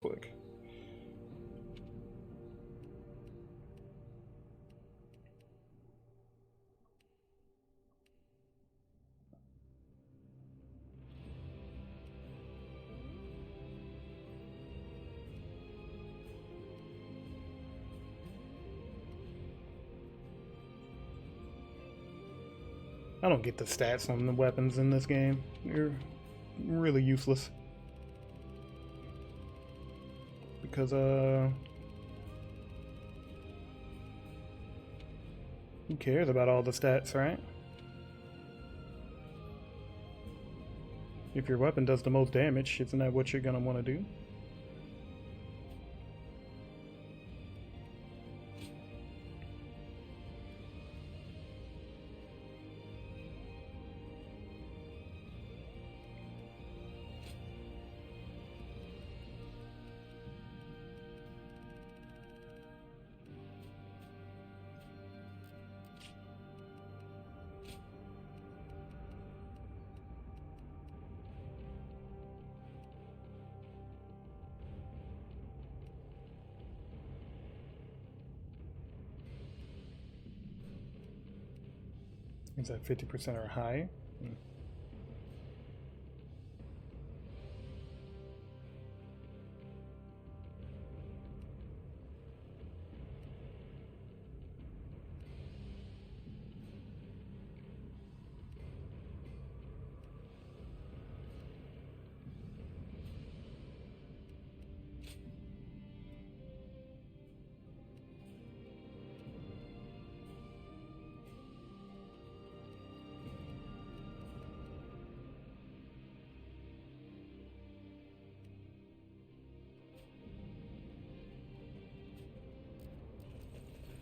quick. I don't get the stats on the weapons in this game. They're really useless. Because, who cares about all the stats, right? If your weapon does the most damage, isn't that what you're gonna want to do? Is that 50% or higher?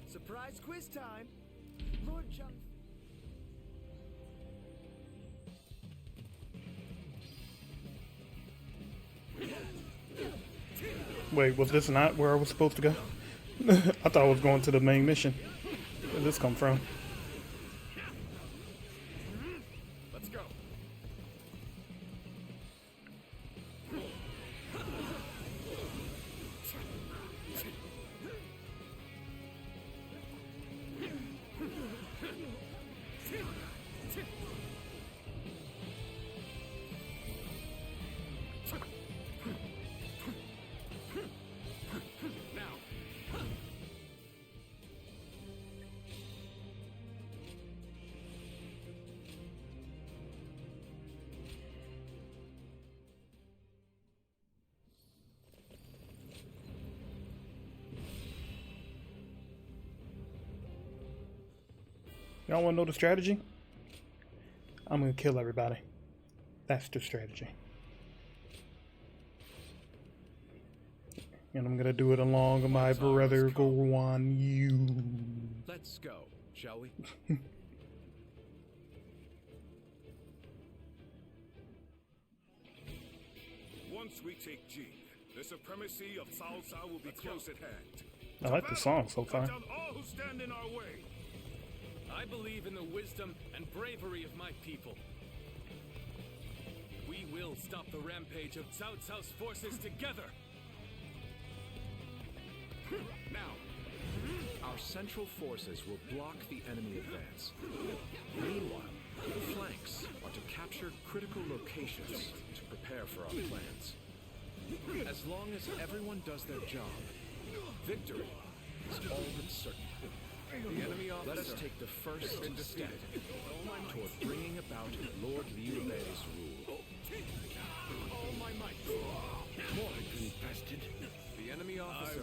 Surprise quiz time! Lord Jung. Wait, was this not where I was supposed to go? I thought I was going to the main mission. Where did this come from? Let's go. Y'all wanna know the strategy? I'm gonna kill everybody. That's the strategy. And I'm gonna do it along with my brother Guan Yu. Let's go, shall we? Once we take Jing, the supremacy of Cao Cao will be close at hand. I like the song so far. Cut down all who stand in our way. I believe in the wisdom and bravery of my people. We will stop the rampage of Cao Cao's forces together! Now, our central forces will block the enemy advance. Meanwhile, the flanks are to capture critical locations to prepare for our plans. As long as everyone does their job, victory is all but certain. The enemy officer. Let us take the first step toward bringing about Lord Liu Bei's rule. All my might. More, you bastard. The enemy officer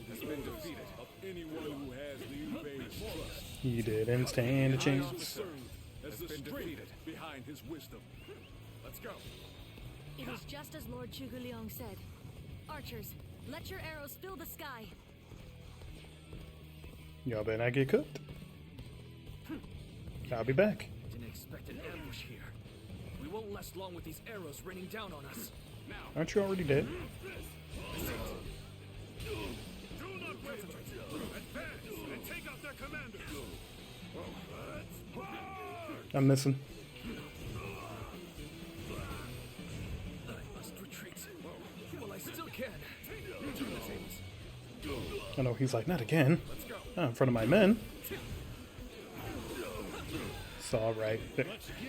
Has been defeated of anyone who has Liu Bei's trust. He didn't stand a chance. As the strength behind his wisdom. Let's go. It is just as Lord Chuguliang said. Archers, let your arrows fill the sky. Y'all better not get cooked. I'll be back. Didn't expect an ambush here. We won't last long with these arrows raining down on us. Now, Aren't you already dead? do not waver. Advance and take out their commander. I'm missing. I must retreat. Well, I still can. I know he's like, not again. Not in front of my men. It's alright.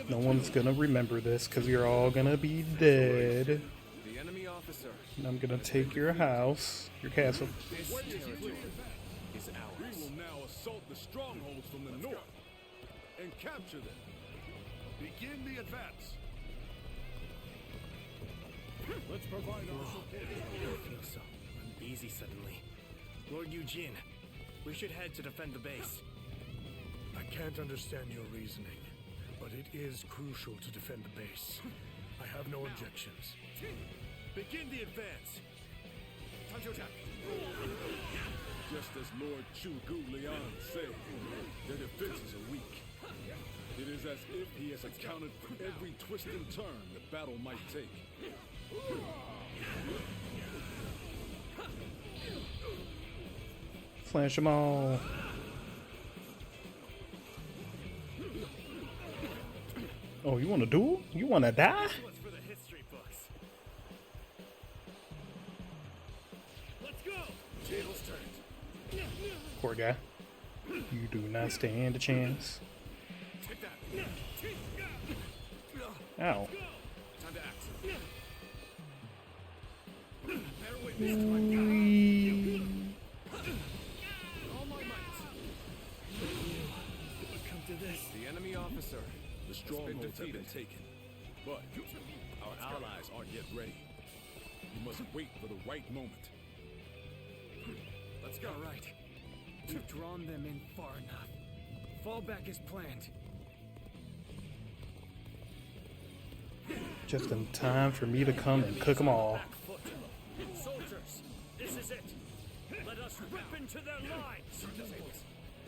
No one's gonna remember this because you're all gonna be dead. The enemy officer. And I'm gonna take your house, your castle. This territory is We ours. will now assault the strongholds from the north and capture them. Begin the advance. Let's provide our support. I don't feel so uneasy suddenly. Lord Eugene, we should head to defend the base. I can't understand your reasoning, but it is crucial to defend the base. I have no objections. Begin the advance. Time to attack. Just as Lord Chu Gu Liang said, their defenses are weak. It is as if he has accounted for every twist and turn the battle might take. Flash them all. Oh, you want to duel? You want to die? What's for the history books? Let's go! Tables turned. Poor guy. You do not stand a chance. Take that. Ow. Time to act. Bear witness to my Whee. All my might. What come to this? The enemy officer. The strongholds have been taken, but our allies aren't yet ready. We must wait for the right moment. Let's go. All right. We've drawn them in far enough. Fall back as planned. Just in time for me to come and cook them all. Back foot. Soldiers, this is it. Let us rip into their lines.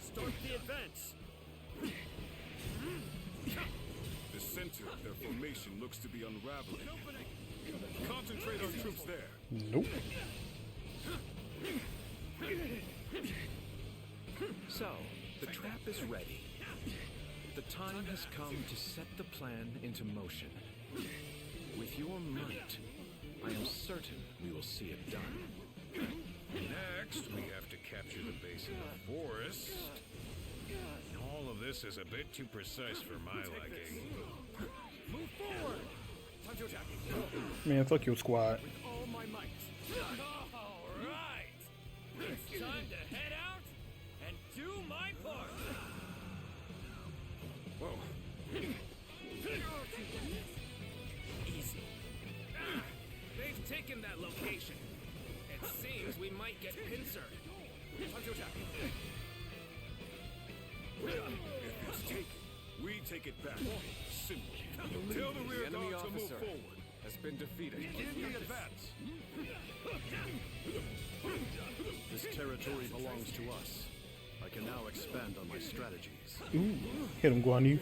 Start the advance. The center of their formation looks to be unraveling. Concentrate our troops there. Nope. So, the trap is ready. The time has come to set the plan into motion. With your might, I am certain we will see it done. Next, we have to capture the base in the forest. All of this is a bit too precise for my liking. Move forward. Time to attack. Man, fuck your squad. All my might. All right. It's time to head out and do my part. Whoa. Easy. They've taken that location. It seems we might get pincered. Time to attack. If it's taken, we take it back. Simply. Tell the The rear enemy guard to move officer forward. has been defeated. Begin the advance. This territory belongs to us. I can now expand on my strategies. Ooh, hit him, Guan Yu.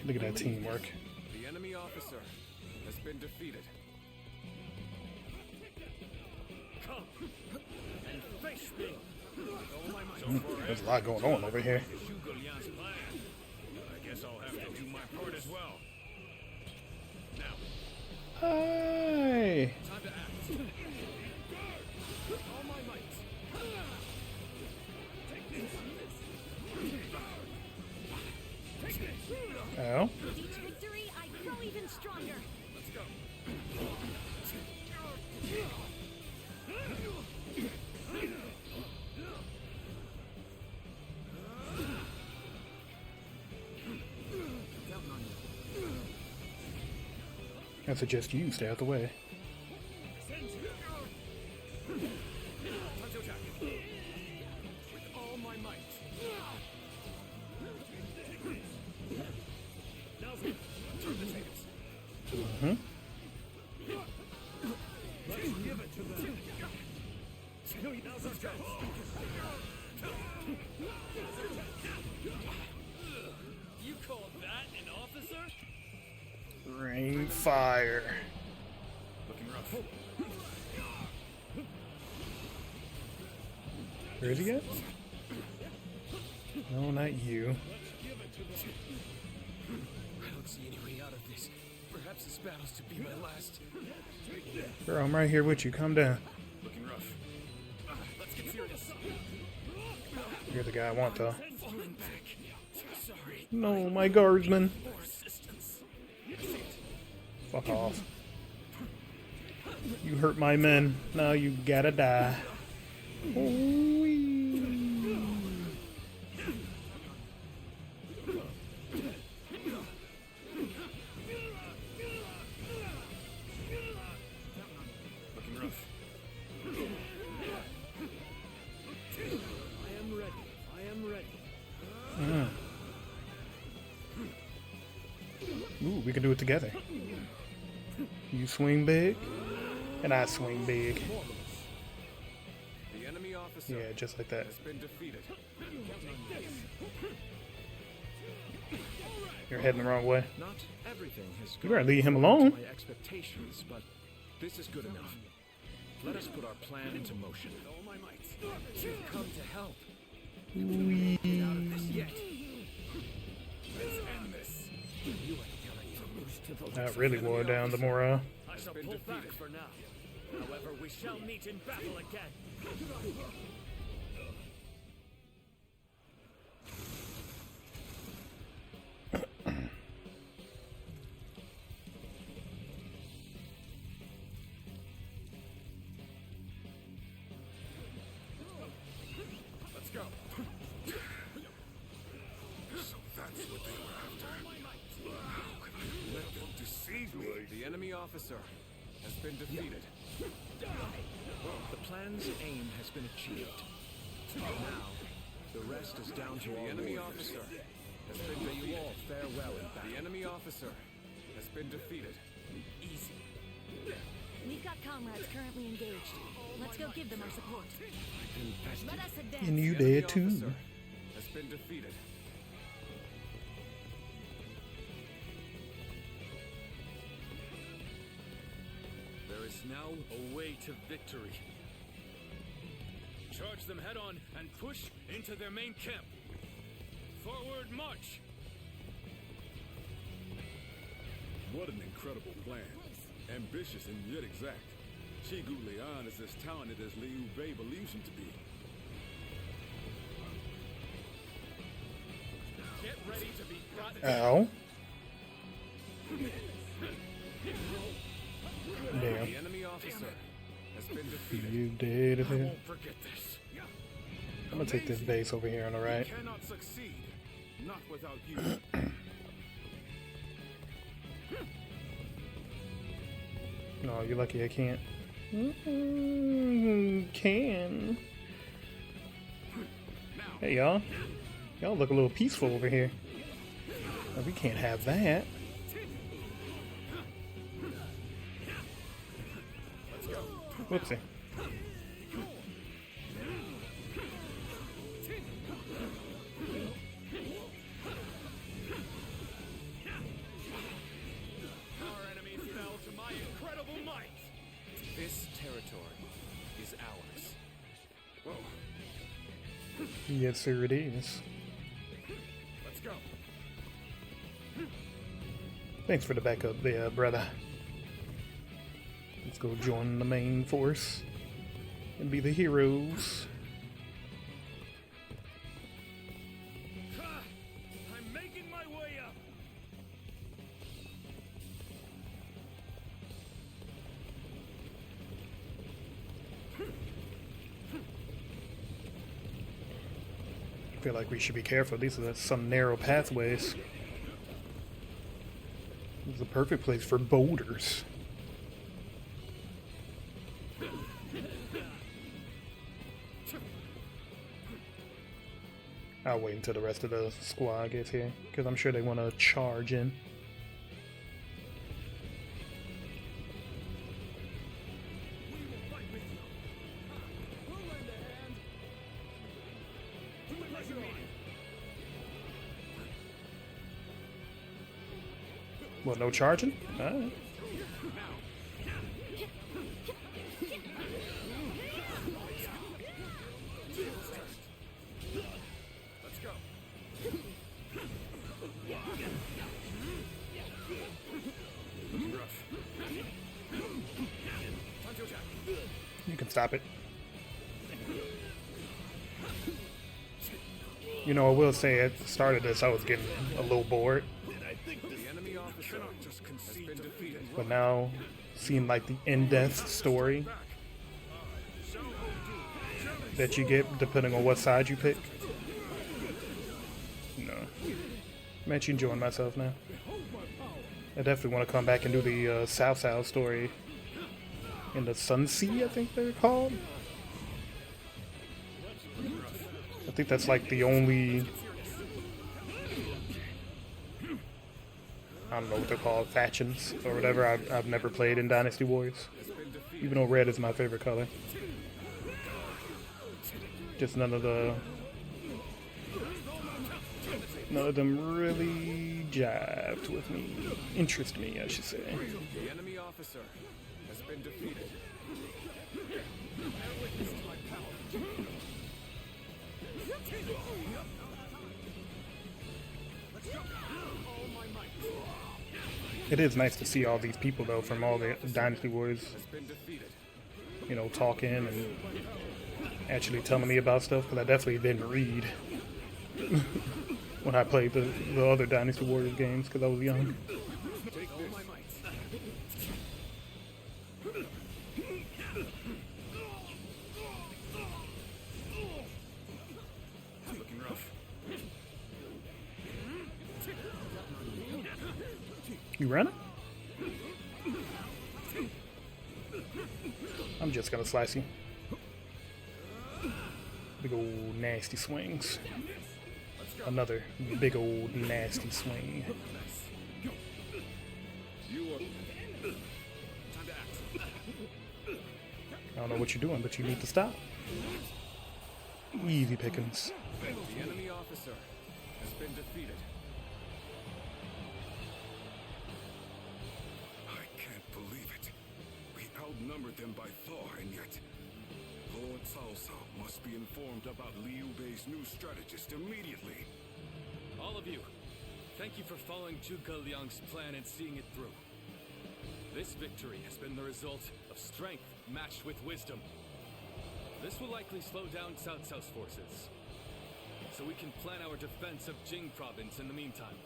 Look at that teamwork. The enemy officer has been defeated. Come and face me. All my might. There's a lot going on over here. Zhuge Liang's plan. I guess I'll have to do my part as well. Now, Hi. Time to act. All my might. Ow. With each victory, I grow even stronger. Let's go. I suggest you stay out the way. Time to attack. With all my might. Now's it. Turn the tables. Let's give it to them. Now's our chance. You call that an officer? Rain fire. Looking rough. Where is he at? No, not you. I don't see any way out of this. Perhaps this battle's to be my last. Girl, I'm right here with you. Calm down. Looking rough. Let's get serious. You're the guy I want, though. Falling back. Sorry. No, my guardsman. More assistance. Fuck off. You hurt my men. Now you gotta die. Ooh-wee. Looking rough. I am ready. I am ready. Ooh, we can do it together. You swing big, and I swing big. The enemy officer Yeah, just like that. has been defeated. You're heading the wrong way. Not everything has You better gone leave him according alone. to my expectations, but this is good enough. Let us put our plan into motion. All my might. You've come to help. Wee. Get out of this yet. Let's end this. You ain't going to lose to the That really wore down the morale. I shall pull back for now. However, we shall meet in battle again. Let's go. So that's what they were after. How could I let them deceive me? The enemy officer has been defeated. The plan's aim has been achieved. Now, the rest is down to the enemy officer has been defeated. You all farewell in battle. The enemy officer has been defeated. Easy. We've got comrades currently engaged. Let's go give them our support. Let us advance. And you The enemy dead too. officer has been defeated. There is now a way to victory. Charge them head on and push into their main camp. Forward march! What an incredible plan. Ambitious and yet exact. Chigu Lian is as talented as Liu Bei believes him to be. Get ready to be brought Ow. The Damn. enemy officer has been defeated. You dead of I it. won't forget this. I'm gonna take this base over here on the right. Cannot succeed. Not without you. No, you're lucky I can't. Can. Hey, y'all. Y'all look a little peaceful over here. Oh, we can't have that. Whoopsie. Our enemies fell to my incredible might. This territory is ours. Yes, sir, it is. Let's go. Thanks for the backup there, brother. Let's go join the main force and be the heroes. Ha! I'm making my way up. I feel like we should be careful. These are some narrow pathways. This is a perfect place for boulders. I'll wait until the rest of the squad gets here, because I'm sure they want to charge in. We will fight with you. We'll lend a hand. Put the pressure on. What, no charging? Alright. Let's go. can stop it. You know, I will say at the start of this, I was getting a little bored. The enemy officer has been defeated. But now, seeing like the in-depth story that you get depending on what side you pick. No. I'm actually enjoying myself now. I definitely want to come back and do the South South story in the Sun Sea, I think they're called. I think that's like the only, I don't know what they're called, factions or whatever. I've never played in Dynasty Warriors, even though red is my favorite color. Just none of them really jived with me, interest me, I should say. The enemy officer has been defeated. It is nice to see all these people though from all the Dynasty Warriors, you know, talking and actually telling me about stuff, because I definitely didn't read when I played the other Dynasty Warriors games because I was young. Looking rough. You running? I'm just gonna slice you. Big old nasty swings. Another big old nasty swing. I don't know what you're doing, but you need to stop. Easy pickings. The enemy officer has been defeated. I can't believe it. We outnumbered them by far, and yet Lord Cao Cao must be informed about Liu Bei's new strategist immediately. All of you, thank you for following Zhuge Liang's plan and seeing it through. This victory has been the result of strength matched with wisdom. This will likely slow down Cao Cao's forces, so we can plan our defense of Jing province in the meantime.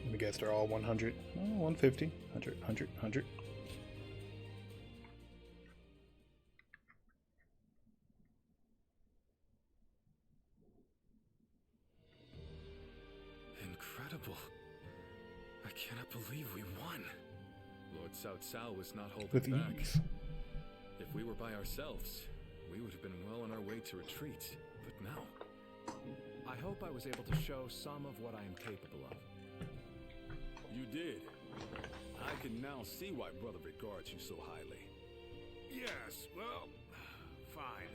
Let me guess, they're all 100, 150, 100, 100, 100. Incredible. I cannot believe we won. Lord Cao Cao was not holding With back. ease. If we were by ourselves, we would have been well on our way to retreat. But now, I hope I was able to show some of what I am capable of. You did. I can now see why Brother regards you so highly. Yes, well, fine.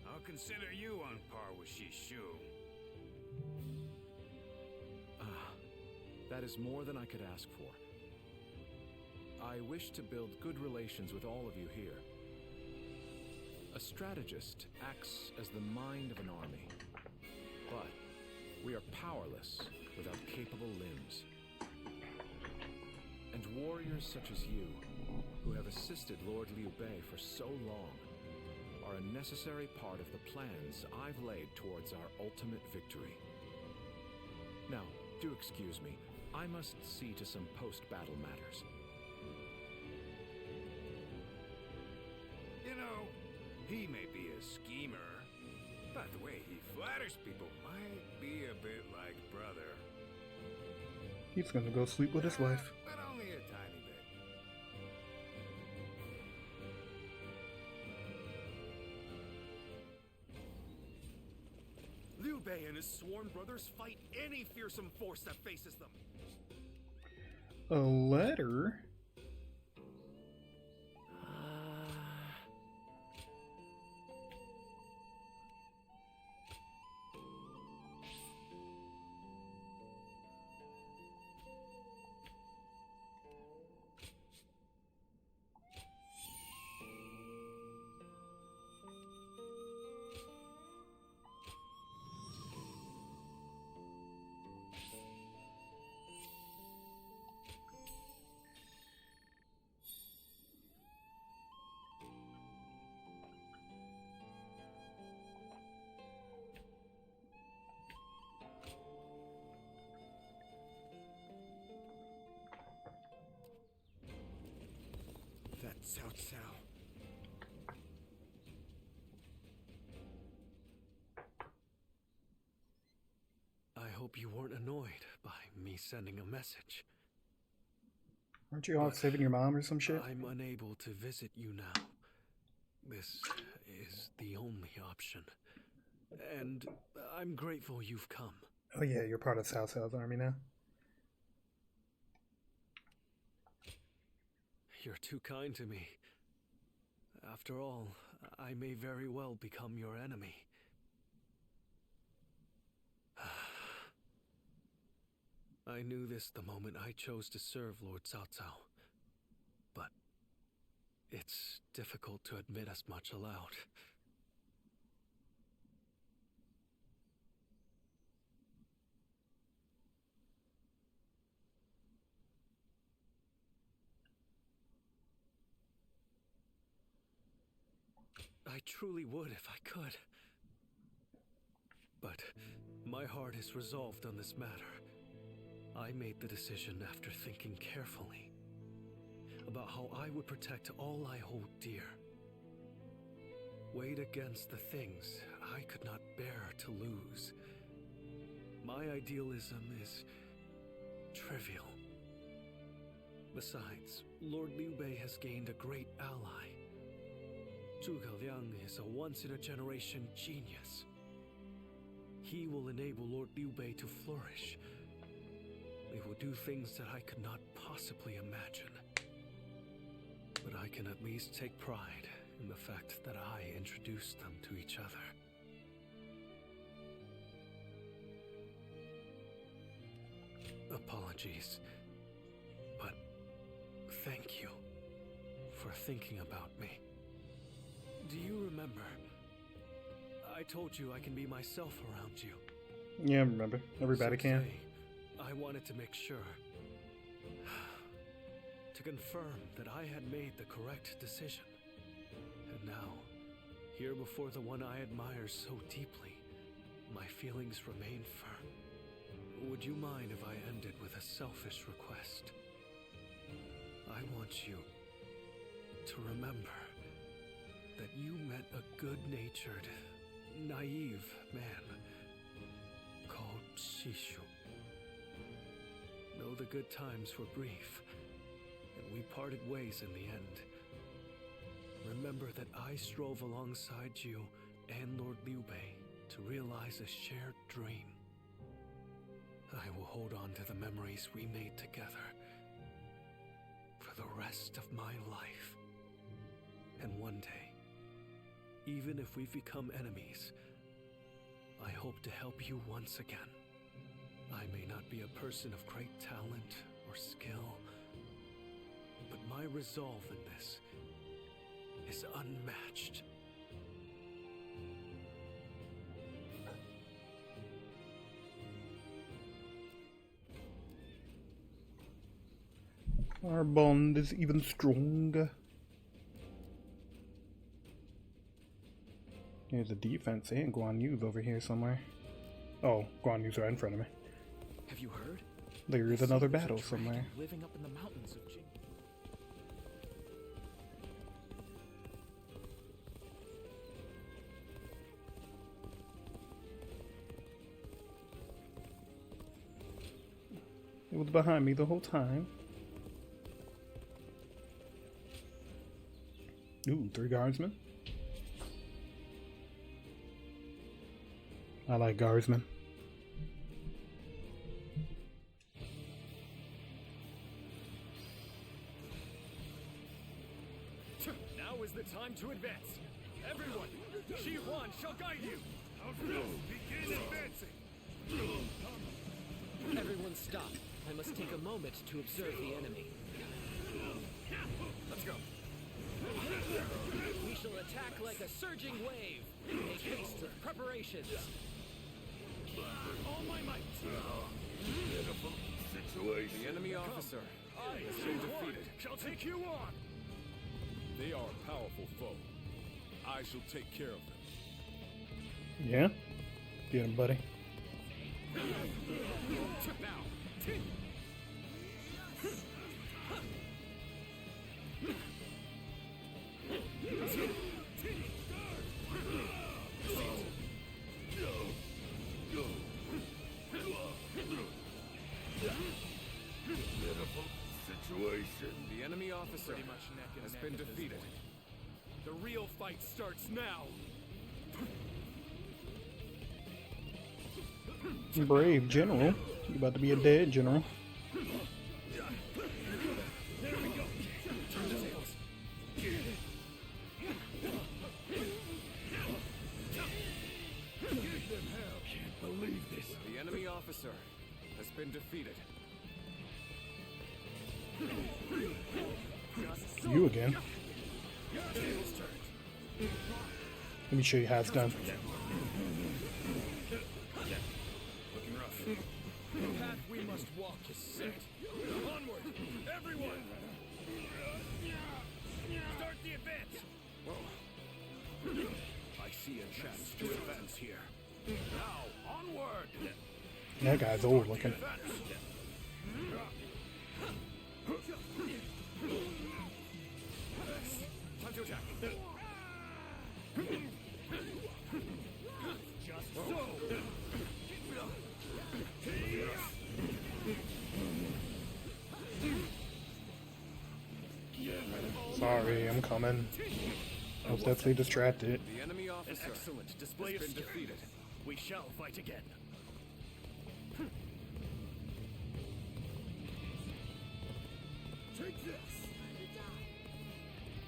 I'll consider you on par with Shishu. That is more than I could ask for. I wish to build good relations with all of you here. A strategist acts as the mind of an army, but we are powerless without capable limbs. And warriors such as you, who have assisted Lord Liu Bei for so long, are a necessary part of the plans I've laid towards our ultimate victory. Now, do excuse me, I must see to some post-battle matters. You know, he may be a schemer, but the way he flatters people might be a bit like brother. He's gonna go sleep with his wife. But only a tiny bit. Liu Bei and his sworn brothers fight any fearsome force that faces them. A letter? Cao Cao. I hope you weren't annoyed by me sending a message. Aren't you all saving your mom or some shit? I'm unable to visit you now. This is the only option. And I'm grateful you've come. Oh yeah, you're part of South South Army now. You're too kind to me. After all, I may very well become your enemy. I knew this the moment I chose to serve Lord Cao Cao. But it's difficult to admit as much aloud. I truly would if I could. But my heart is resolved on this matter. I made the decision after thinking carefully about how I would protect all I hold dear. Weighed against the things I could not bear to lose. My idealism is trivial. Besides, Lord Liu Bei has gained a great ally. Zhuge Liang is a once-in-a-generation genius. He will enable Lord Liu Bei to flourish. We will do things that I could not possibly imagine. But I can at least take pride in the fact that I introduced them to each other. Apologies, but thank you for thinking about me. Do you remember? I told you I can be myself around you. Yeah, I remember. Everybody So can. today, I wanted to make sure. To confirm that I had made the correct decision. And now, here before the one I admire so deeply, my feelings remain firm. Would you mind if I ended with a selfish request? I want you to remember that you met a good-natured, naive man called Shishu. Though the good times were brief, and we parted ways in the end, remember that I strove alongside you and Lord Liu Bei to realize a shared dream. I will hold on to the memories we made together for the rest of my life. And one day, even if we've become enemies, I hope to help you once again. I may not be a person of great talent or skill, but my resolve in this is unmatched. Our bond is even stronger. Here's a defense and Guan Yu's over here somewhere. Oh, Guan Yu's right in front of me. Have you heard? There is another battle somewhere. Living up in the mountains of Jing. It was behind me the whole time. Ooh, 3 guardsmen. I like guardsmen. Now is the time to advance. Everyone, Shi Huan shall guide you. Begin advancing. Everyone stop. I must take a moment to observe the enemy. Let's go. We shall attack like a surging wave. Make haste with preparations. All my might. The enemy officer has been defeated. Shall take you on. They are a powerful foe. I shall take care of them. Yeah? Get him, buddy. Now. The enemy officer has been defeated. The real fight starts now. Brave general. You about to be a dead general. The enemy officer has been defeated. You again. Let me show you how it's done. Looking rough. The path we must walk is set. Onward, everyone! Start the advance! I see a chance to advance here. Now, onward! That guy's old looking. Time to attack. Just so. Sorry, I'm coming. I was definitely distracted. The enemy An officer excellent display of has been skill. defeated. We shall fight again. Take this.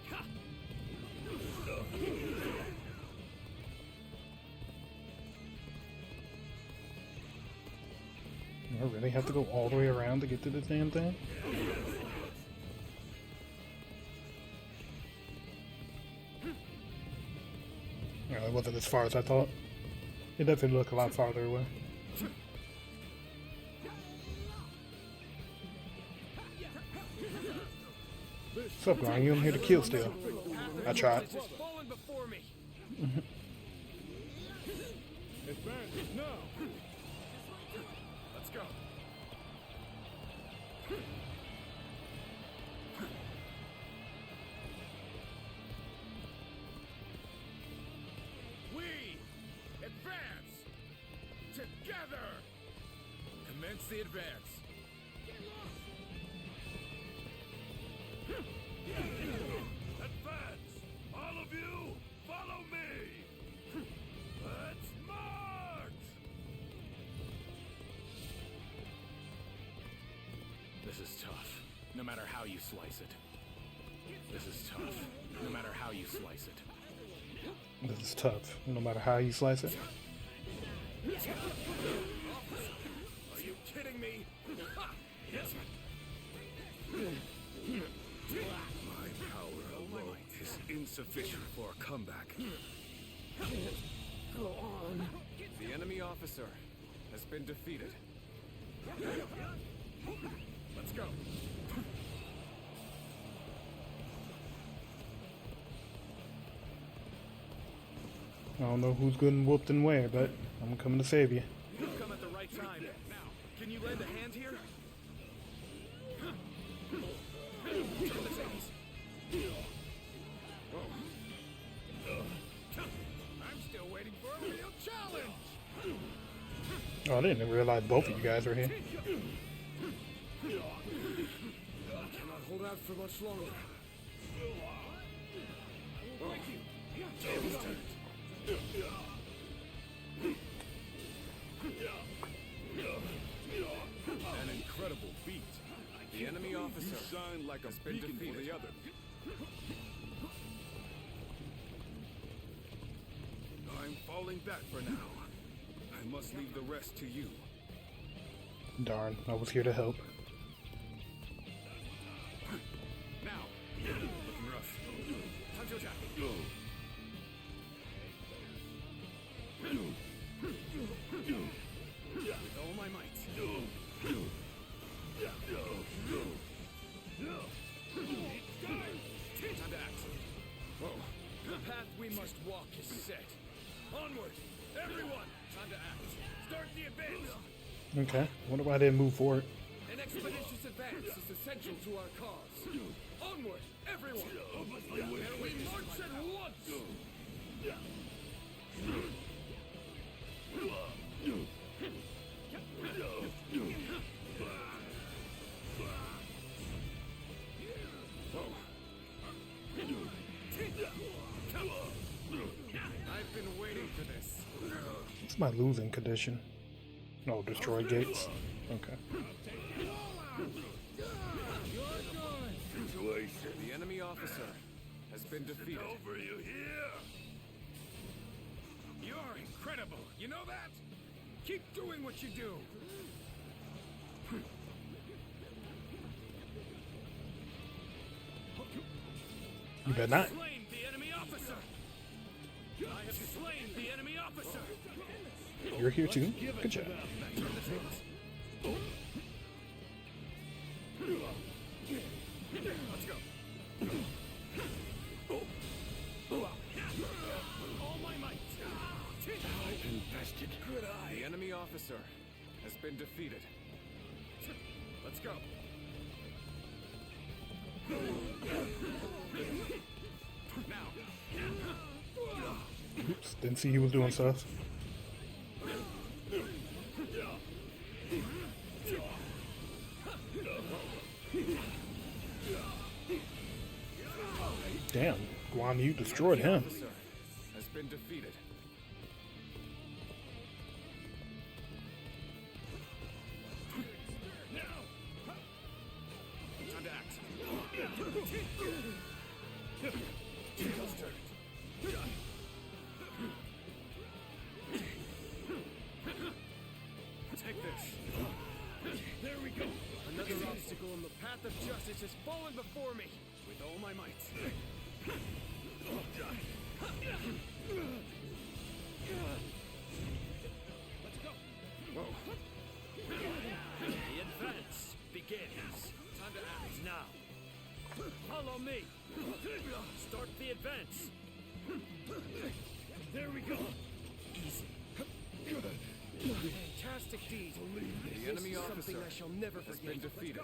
Ha! I really have to go all the way around to get to this damn thing? No, it wasn't as far as I thought. It definitely looked a lot farther away. What's up, Ryan? You I'm here to kill still. I tried. Has fallen before me. Advance now. Let's go. We advance together. Commence the advance. Advance! All of you, follow me! Let's march! This is tough, no matter how you slice it. This is tough, no matter how you slice it. This is tough, no matter how you slice it. Are you kidding me? Ha! Yes. My power alone is insufficient for a comeback. Go on. The enemy officer has been defeated. Let's go. I don't know who's good and whooped and where, but I'm coming to save you. You've come at the right time. Now, can you lend a hand here? Turn the tables. I'm still waiting for a real challenge. Oh, I didn't realize both of you guys were here. Cannot hold out for much longer. Tables turned. An incredible feat. The enemy officer Shine like a has been beacon for defeated. the others. I'm falling back for now. I must leave the rest to you. Darn, I was here to help. Now, looking rough. Time to attack. With all my might. Time to act. The path we must walk is set. Onward, everyone! Time to act. Start the advance. Okay, wonder why I didn't move forward. An expeditious advance is essential to our cause. Onward, everyone! And we march at once! my losing condition? No, destroy gates. Okay. The enemy officer has been defeated. Over you here. You're incredible. You know that? Keep doing what you do. You better not. Slain the enemy officer. I have slain the enemy officer. You're here too. Good job. Let's go. All my might. Infested. Good eye. The enemy officer has been defeated. Let's go. Oops, didn't see he was doing stuff. Damn, Guan Yu destroyed him. Officer has been defeated. Time to act. Take this. There we go. Another obstacle in the path of justice has fallen before me. With all my might. Let's go. Whoa. The advance begins. Time to act now. Follow me. Start the advance. There we go. Easy. Fantastic deed. The enemy officer Something I shall never has forget. been defeated.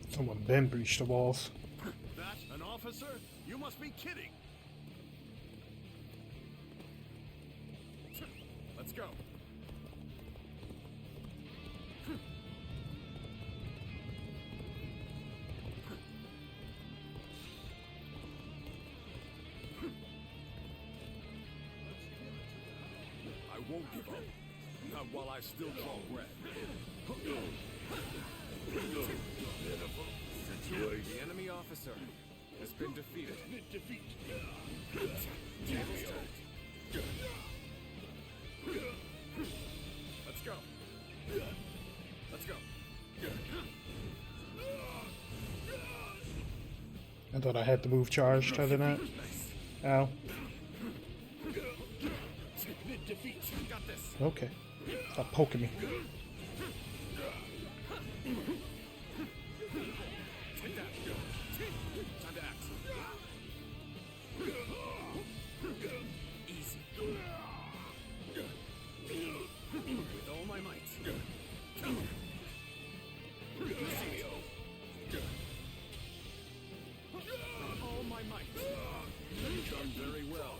Someone then breached the walls. That an officer? You must be kidding. Let's go. I won't give up. Not while I still draw breath. The enemy officer has been defeated. Tables turned. Let's go. Let's go. I thought I had the move charged, other than that. Ow. Got this. Okay. Stop poking me. Take that. Time to act. Easy. With all my might. All my might. You've done very well.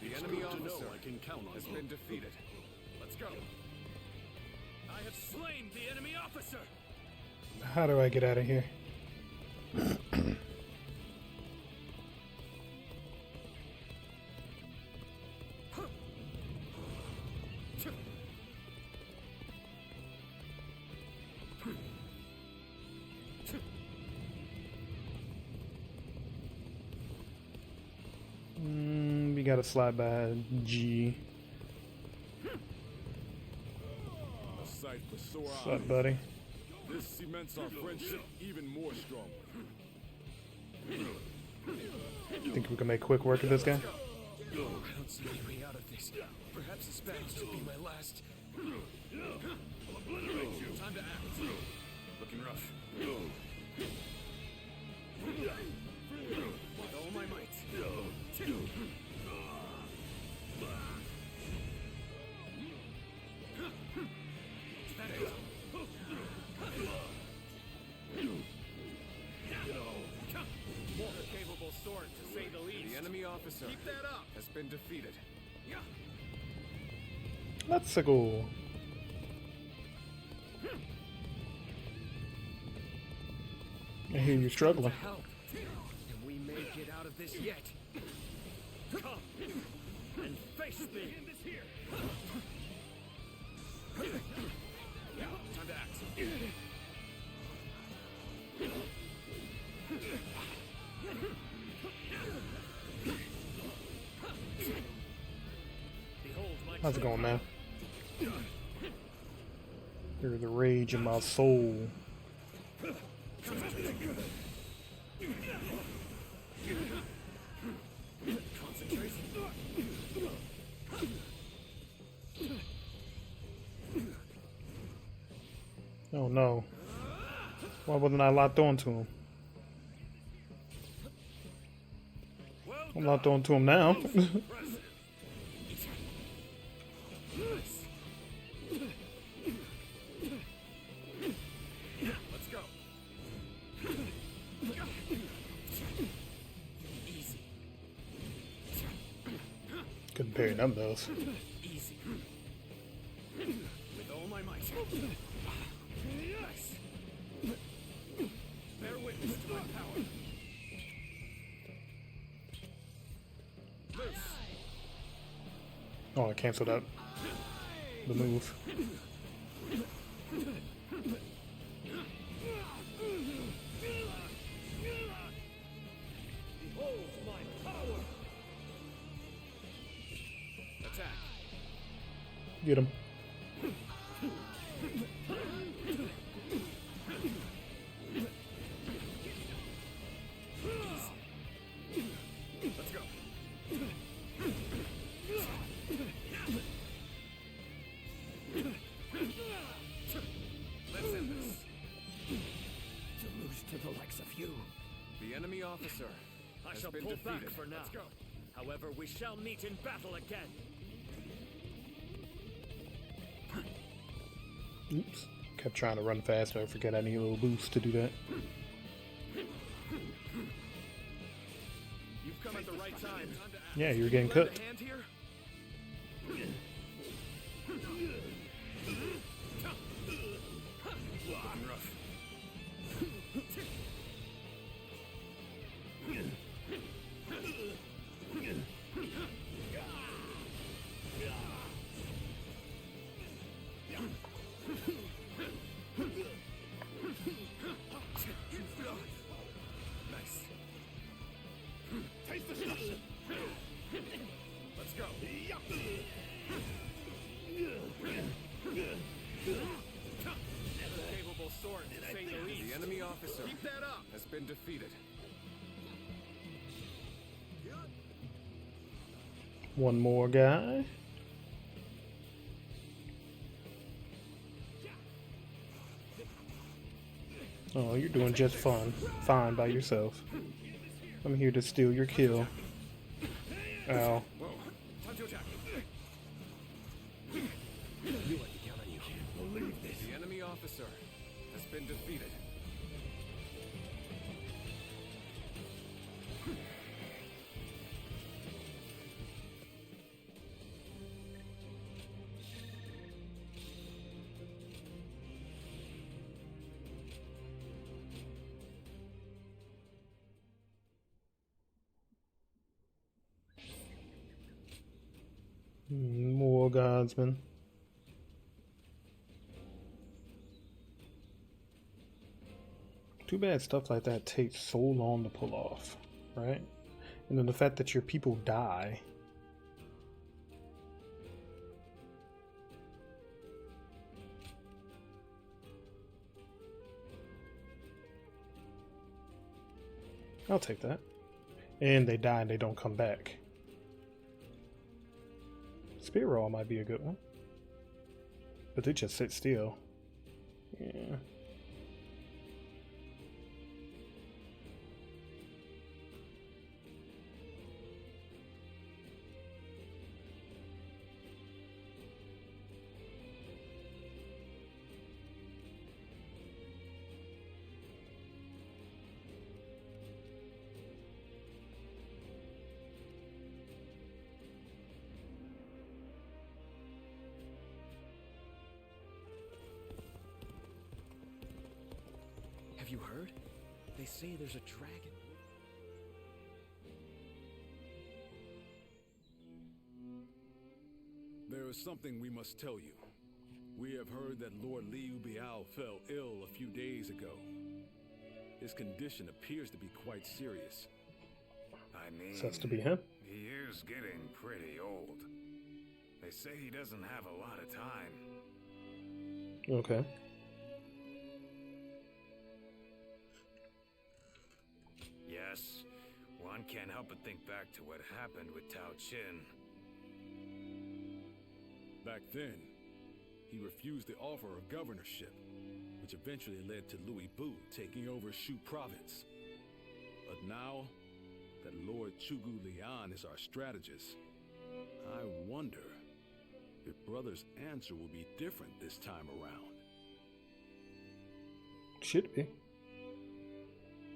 The enemy To know officer I can count on has you. been defeated. Let's go. I have slain the enemy officer. How do I get out of here? We gotta slide by G. A sight for sore What's eyes. up, buddy? This cements our friendship even more strongly. Think we can make quick work of this guy? I don't see any way out of this. Perhaps this battle should be my last. Time to act. Looking rough. With all my might. More capable sword, to say the least. The enemy officer Keep that up. has been defeated. Let's go. I hear you struggling. Help. And we made get out of this yet. Come and face me. End this here. Time to act. Behold my How's it going, man? You're the rage in my soul. Oh no. Why wasn't I locked onto him? I'm locked onto him now. Let's go. easy. Couldn't parry none of those. Easy. With all my might. Nice. Bear witness to my power. Loose. Oh, I canceled out the move. Behold my power. Attack. Get him. Let's go. Let's end this. To lose to the likes of you. The enemy officer I has shall been pull defeated. back for now. Let's go. However, we shall meet in battle again. Oops. Kept trying to run faster. I forget I need a little boost to do that. You've come at the right time. Yeah, you were getting Lend cut. a hand here? Rough. Nice. Let's go. Capable sword, to say the least. The enemy officer has been defeated. One more guy. Oh, you're doing just fine by yourself. I'm here to steal your kill. Ow. Whoa. Time to attack. The enemy officer has been defeated. More guardsmen. Too bad stuff like that takes so long to pull off, right? And then the fact that your people die. I'll take that. And they die and they don't come back. Spear roll might be a good one. But they just sit still. Yeah. Have you heard? They say there's a dragon. There is something we must tell you. We have heard that Lord Liu Biao fell ill a few days ago. His condition appears to be quite serious. I mean, So that's to be him. he is getting pretty old. They say he doesn't have a lot of time. Okay. Yes, one can't help but think back to what happened with Tao Chin. Back then, he refused the offer of governorship, which eventually led to Louis Bu taking over Shu province. But now that Lord Chugu Lian is our strategist, I wonder if Brother's answer will be different this time around. Should be.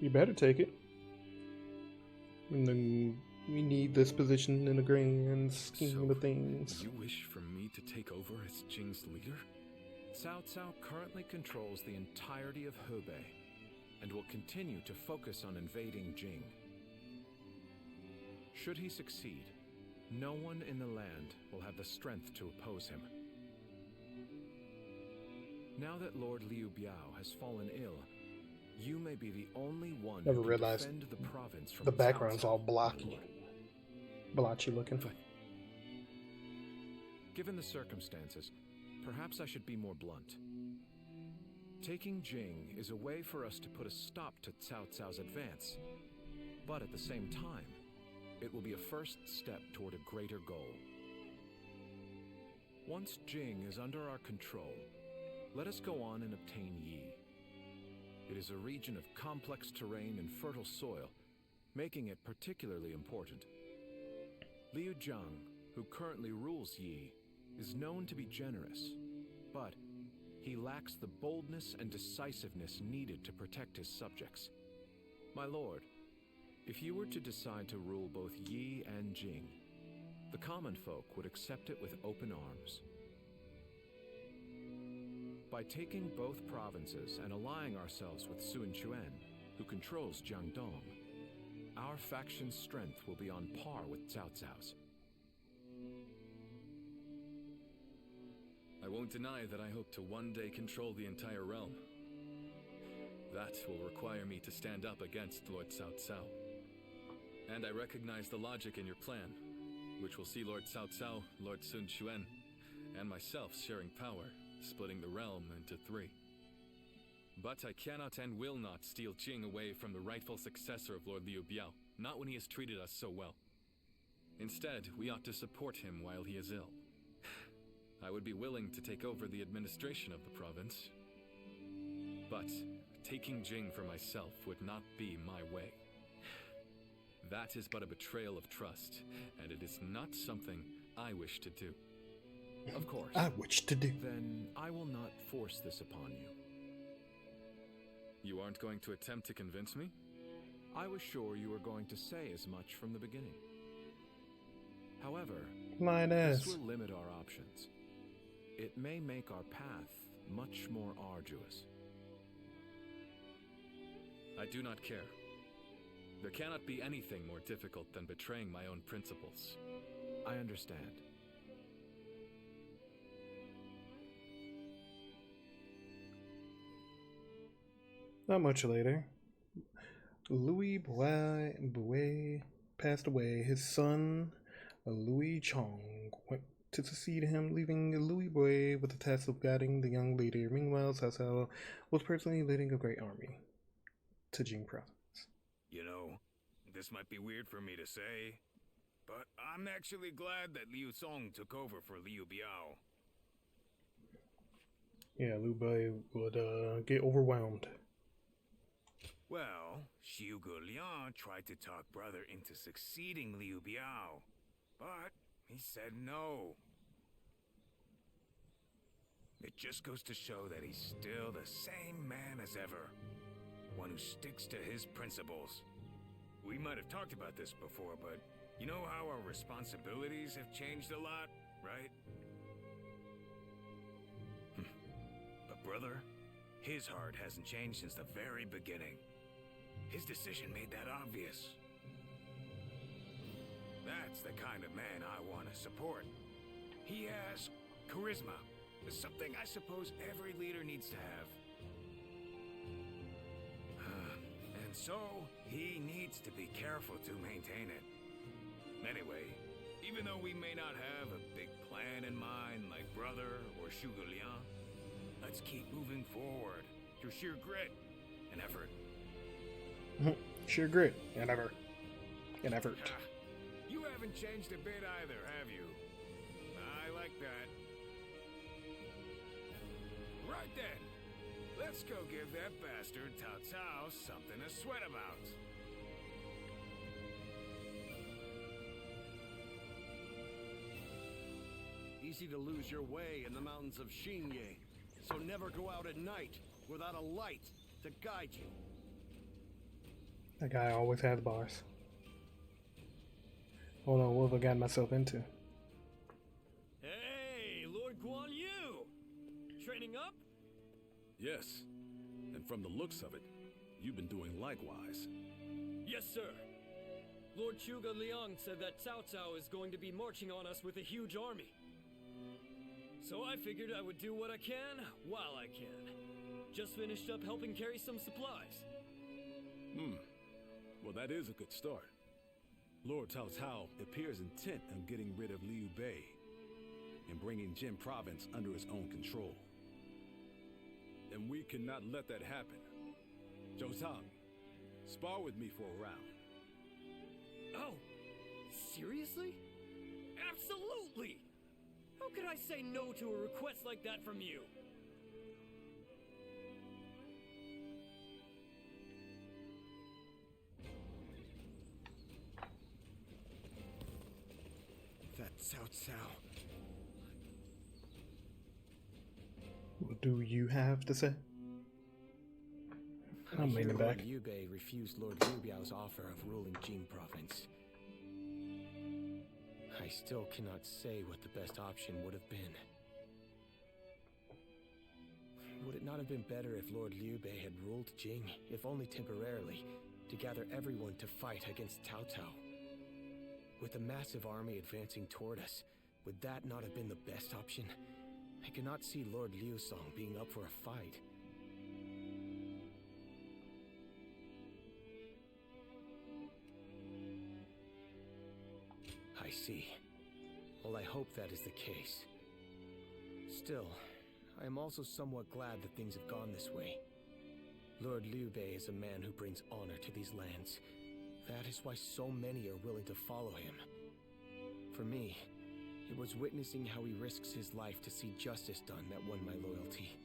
You better take it. And then we need this position in the grand scheme of things. You wish for me to take over as Jing's leader? Cao Cao currently controls the entirety of Hebei and will continue to focus on invading Jing. Should he succeed, no one in the land will have the strength to oppose him. Now that Lord Liu Biao has fallen ill, you may be the only one Never who can realized defend the province from the Cao background's Cao, all my blocky. lord. Blotchy looking. Given the circumstances, perhaps I should be more blunt. Taking Jing is a way for us to put a stop to Cao Cao's advance, but at the same time, it will be a first step toward a greater goal. Once Jing is under our control, let us go on and obtain Yi. It is a region of complex terrain and fertile soil, making it particularly important. Liu Zhang, who currently rules Yi, is known to be generous, but he lacks the boldness and decisiveness needed to protect his subjects. My lord, if you were to decide to rule both Yi and Jing, the common folk would accept it with open arms. By taking both provinces and allying ourselves with Sun Quan, who controls Jiangdong, our faction's strength will be on par with Cao Cao's. I won't deny that I hope to one day control the entire realm. That will require me to stand up against Lord Cao Cao. And I recognize the logic in your plan, which will see Lord Cao Cao, Lord Sun Quan, and myself sharing power, splitting the realm into three. But I cannot and will not steal Jing away from the rightful successor of Lord Liu Biao, not when he has treated us so well. Instead, we ought to support him while he is ill. I would be willing to take over the administration of the province, but taking Jing for myself would not be my way. That is but a betrayal of trust, and it is not something I wish to do. Of course. I wish to do. Then I will not force this upon you. You aren't going to attempt to convince me? I was sure you were going to say as much from the beginning. However, Lioness. this will limit our options. It may make our path much more arduous. I do not care. There cannot be anything more difficult than betraying my own principles. I understand. Not much later, Louis Bouet passed away. His son, Louis Chong, went to succeed him, leaving Louis Bouet with the task of guiding the young leader. Meanwhile, Cao Cao was personally leading a great army to Jing province. You know, this might be weird for me to say, but I'm actually glad that Liu Song took over for Liu Biao. Yeah, Liu Bei would get overwhelmed. Well, Xiu Guoliang tried to talk brother into succeeding Liu Biao, but he said no. It just goes to show that he's still the same man as ever, one who sticks to his principles. We might have talked about this before, but you know how our responsibilities have changed a lot, right? But brother, his heart hasn't changed since the very beginning. His decision made that obvious. That's the kind of man I want to support. He has charisma. Something I suppose every leader needs to have. And so, he needs to be careful to maintain it. Anyway, even though we may not have a big plan in mind like Brother or Zhuge Liang, let's keep moving forward through sheer grit and effort. Sheer grit and effort. You haven't changed a bit either, have you? I like that. Right then, let's go give that bastard Cao Cao something to sweat about. Easy to lose your way in the mountains of Xinye, so never go out at night without a light to guide you. That guy always has bars. Hold on, what have I gotten myself into? Hey, Lord Guan Yu! Training up? Yes, and from the looks of it, you've been doing likewise. Yes, sir. Lord Zhuge Liang said that Cao Cao is going to be marching on us with a huge army. So I figured I would do what I can while I can. Just finished up helping carry some supplies. Well, that is a good start. Lord Cao Cao appears intent on getting rid of Liu Bei and bringing Jin Province under his own control. And we cannot let that happen. Zhou Tang, spar with me for a round. Oh, seriously? Absolutely! How could I say no to a request like that from you? That Cao Cao. What do you have to say? I'm leaning back. Liu Bei refused Lord Liu Biao's offer of ruling Jing province. I still cannot say what the best option would have been. Would it not have been better if Lord Liu Bei had ruled Jing, if only temporarily, to gather everyone to fight against Cao Cao? With a massive army advancing toward us, would that not have been the best option? I cannot see Lord Liu Song being up for a fight. I see. Well, I hope that is the case. Still, I am also somewhat glad that things have gone this way. Lord Liu Bei is a man who brings honor to these lands. That is why so many are willing to follow him. For me, it was witnessing how he risks his life to see justice done that won my loyalty.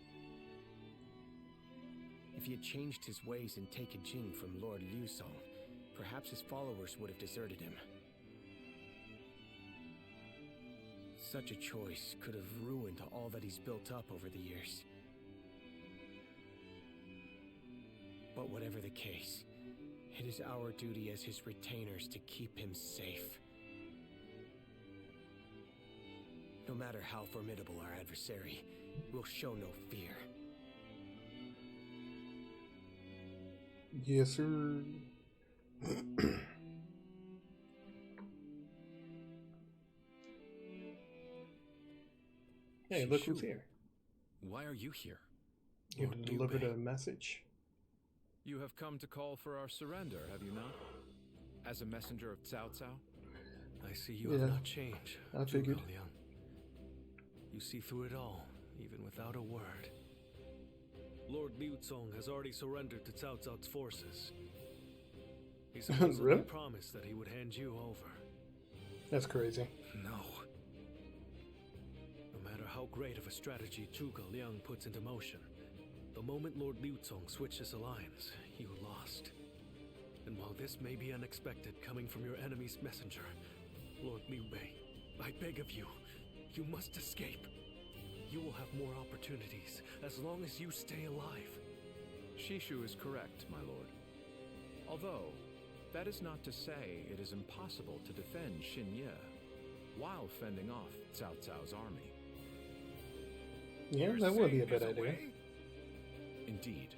If he had changed his ways and taken Jing from Lord Liu Song, perhaps his followers would have deserted him. Such a choice could have ruined all that he's built up over the years. But whatever the case, it is our duty as his retainers to keep him safe. No matter how formidable our adversary, we'll show no fear. Yes, sir. Hey, look who's here. Why are you here? You Lord Liu delivered Bei. a message. You have come to call for our surrender, have you not? As a messenger of Cao Cao? I see you Yeah, have not changed, I figured. Zhuge Liang. You see through it all, even without a word. Lord Liu Cong has already surrendered to Cao Cao's forces. He supposedly Really? promised that he would hand you over. That's crazy. No. No matter how great of a strategy Zhuge Liang puts into motion, the moment Lord Liu Cong switched his alliance, you lost. And while this may be unexpected coming from your enemy's messenger, Lord Liu Bei, I beg of you, you must escape. You will have more opportunities as long as you stay alive. Shishu is correct, my lord. Although, that is not to say it is impossible to defend Xinye while fending off Cao Cao's army. Yeah, that would be a bad idea. Indeed.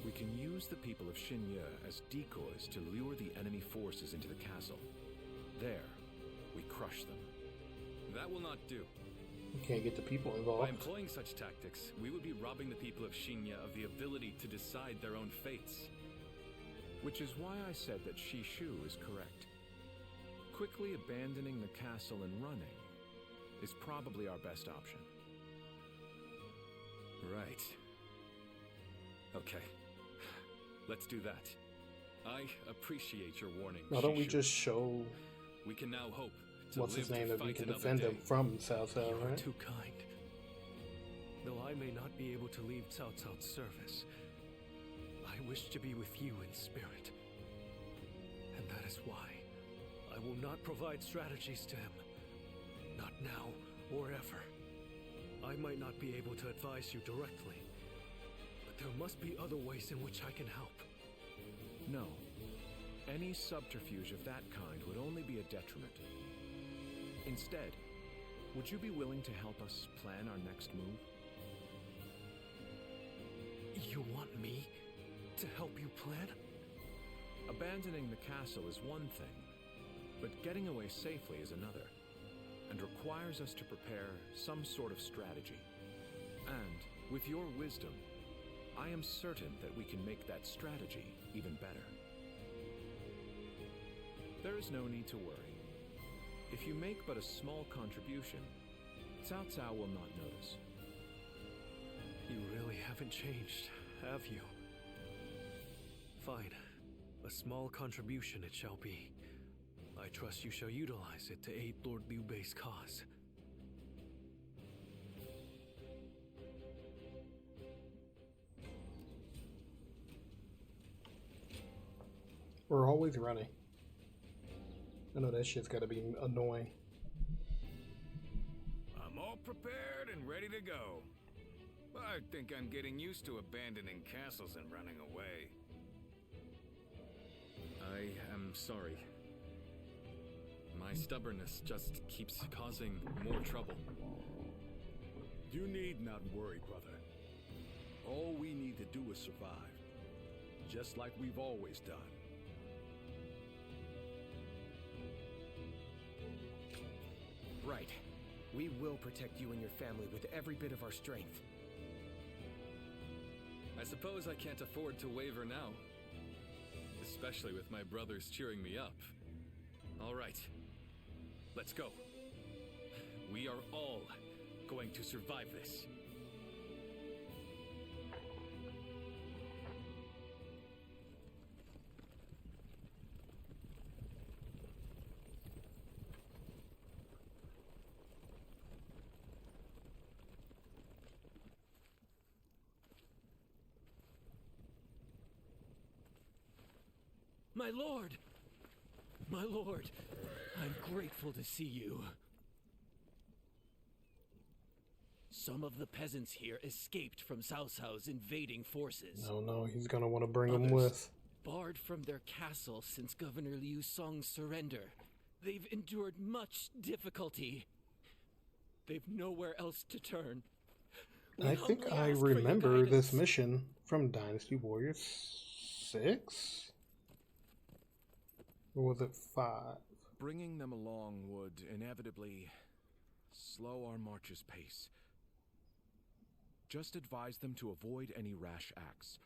We can use the people of Xinye as decoys to lure the enemy forces into the castle. There, we crush them. That will not do. You can't get the people By involved. employing such tactics, we would be robbing the people of Shinya of the ability to decide their own fates. Which is why I said that Shishu is correct. Quickly abandoning the castle and running is probably our best option. Right. Okay. Let's do that. I appreciate your warning. Why don't we Shishu. just show We can now hope to what's live his name to that we fight can another defend day. him from Cao Cao, You are right? too kind. Though I may not be able to leave Cao Cao's service, I wish to be with you in spirit. And that is why I will not provide strategies to him. Not now or ever. I might not be able to advise you directly, but there must be other ways in which I can help. No. Any subterfuge of that kind would only be a detriment. Instead, would you be willing to help us plan our next move? You want me to help you plan? Abandoning the castle is one thing, but getting away safely is another, and requires us to prepare some sort of strategy. And, with your wisdom, I am certain that we can make that strategy even better. There is no need to worry. If you make but a small contribution, Cao Cao will not notice. You really haven't changed, have you? Fine. A small contribution it shall be. I trust you shall utilize it to aid Lord Liu Bei's cause. We're always running. I know that shit's gotta be annoying. I'm all prepared and ready to go. I think I'm getting used to abandoning castles and running away. I am sorry. My stubbornness just keeps causing more trouble. You need not worry, brother. All we need to do is survive. Just like we've always done. Right. We will protect you and your family with every bit of our strength. I suppose I can't afford to waver now. Especially with my brothers cheering me up. All right. Let's go. We are all going to survive this. My lord! My lord! I'm grateful to see you. Some of the peasants here escaped from Cao Cao's invading forces. No, he's gonna want to bring him Others with. barred from their castle since Governor Liu Song's surrender. They've endured much difficulty. They've nowhere else to turn. We I think humbly I ask for your remember this guidance. mission from Dynasty Warriors 6? Or was it 5? Bringing them along would inevitably slow our march's pace. Just advise them to avoid any rash acts.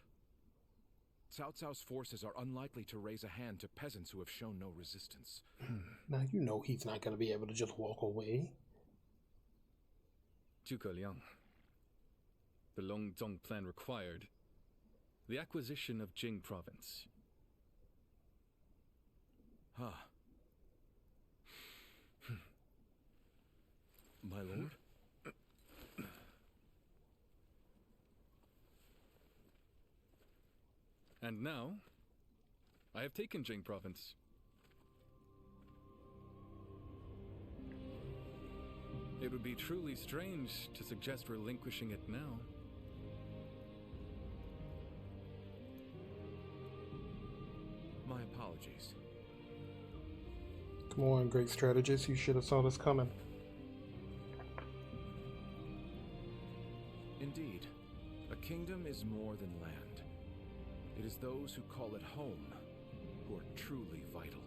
Cao Cao's forces are unlikely to raise a hand to peasants who have shown no resistance. Now you know he's not going to be able to just walk away. Zhuge Liang. The Longzong plan required the acquisition of Jing province. Huh. My lord? And now, I have taken Jing province. It would be truly strange to suggest relinquishing it now. My apologies. Come on, great strategist. You should have saw this coming. Indeed, a kingdom is more than land. It is those who call it home who are truly vital.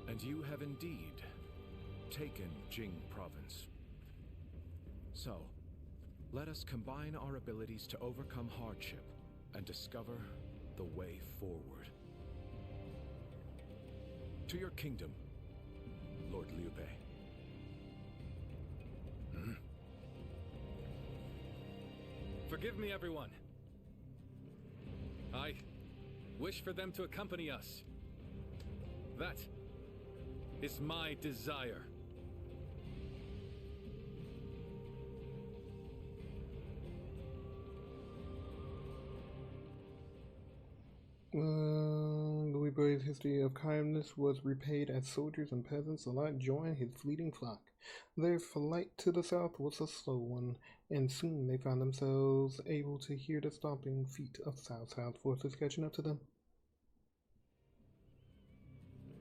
And you have indeed taken Jing province. So, let us combine our abilities to overcome hardship and discover the way forward. To your kingdom, Lord Liu Bei. Forgive me, everyone. I wish for them to accompany us. That is my desire. Louis Bei's history of kindness was repaid as soldiers and peasants alike joined his fleeting flock. Their flight to the south was a slow one, and soon they found themselves able to hear the stomping feet of Cao Cao's forces catching up to them.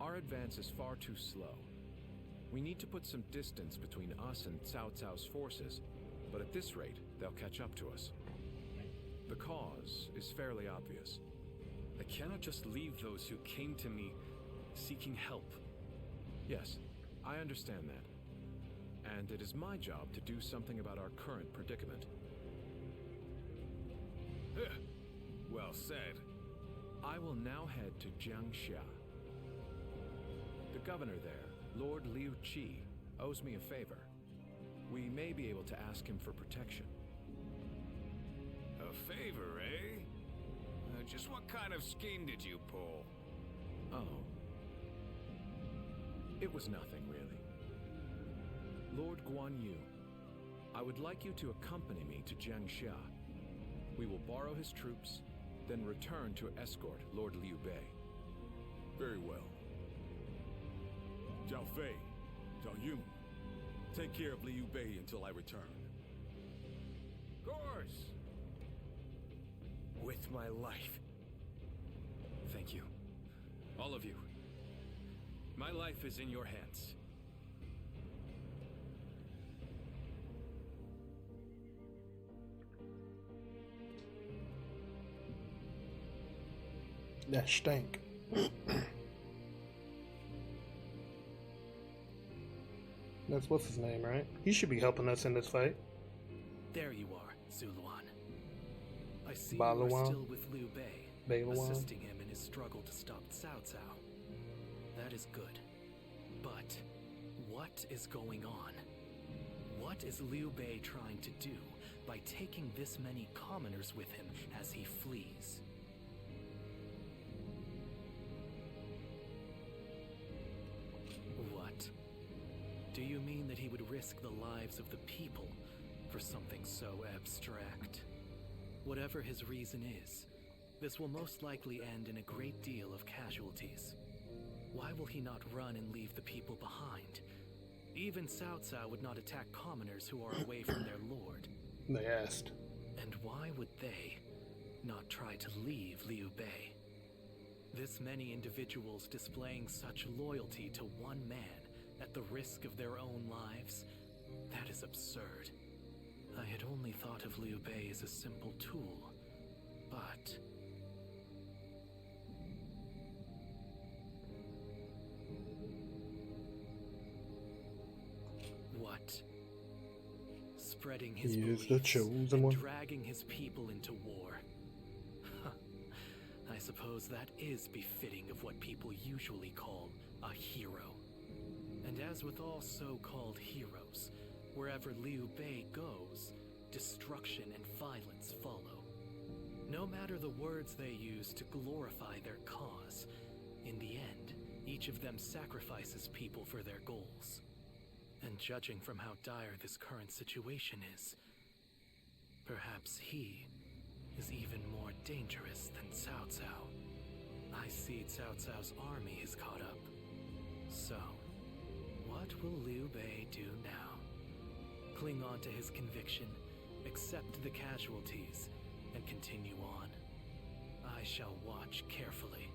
Our advance is far too slow. We need to put some distance between us and Cao Cao's forces, but at this rate, they'll catch up to us. The cause is fairly obvious. I cannot just leave those who came to me seeking help. Yes, I understand that. And it is my job to do something about our current predicament. Well said. I will now head to Jiangxia. The governor there, Lord Liu Qi, owes me a favor. We may be able to ask him for protection. A favor, eh? Just what kind of scheme did you pull? Oh. It was nothing, really. Lord Guan Yu, I would like you to accompany me to Jiangxia. We will borrow his troops, then return to escort Lord Liu Bei. Very well. Zhao Fei, Zhao Yun, take care of Liu Bei until I return. Course! With my life. Thank you. All of you. My life is in your hands. That stank. That's what's his name, right? He should be helping us in this fight. There you are, Zuluan. I see Balawan. you are still with Liu Bei, Balawan. assisting him in his struggle to stop Cao Cao. That is good. But what is going on? What is Liu Bei trying to do by taking this many commoners with him as he flees? What? Do you mean that he would risk the lives of the people for something so abstract? Whatever his reason is, this will most likely end in a great deal of casualties. Why will he not run and leave the people behind? Even Cao Cao would not attack commoners who are away from their lord. They asked. And why would they not try to leave Liu Bei? This many individuals displaying such loyalty to one man at the risk of their own lives? That is absurd. I had only thought of Liu Bei as a simple tool, but... What? Spreading his He is beliefs the chosen and one. dragging his people into war. I suppose that is befitting of what people usually call a hero. And as with all so-called heroes, wherever Liu Bei goes, destruction and violence follow. No matter the words they use to glorify their cause, in the end, each of them sacrifices people for their goals. And judging from how dire this current situation is, perhaps he is even more dangerous than Cao Cao. I see Cao Cao's army is caught up. So, what will Liu Bei do now? Cling on to his conviction, accept the casualties, and continue on. I shall watch carefully.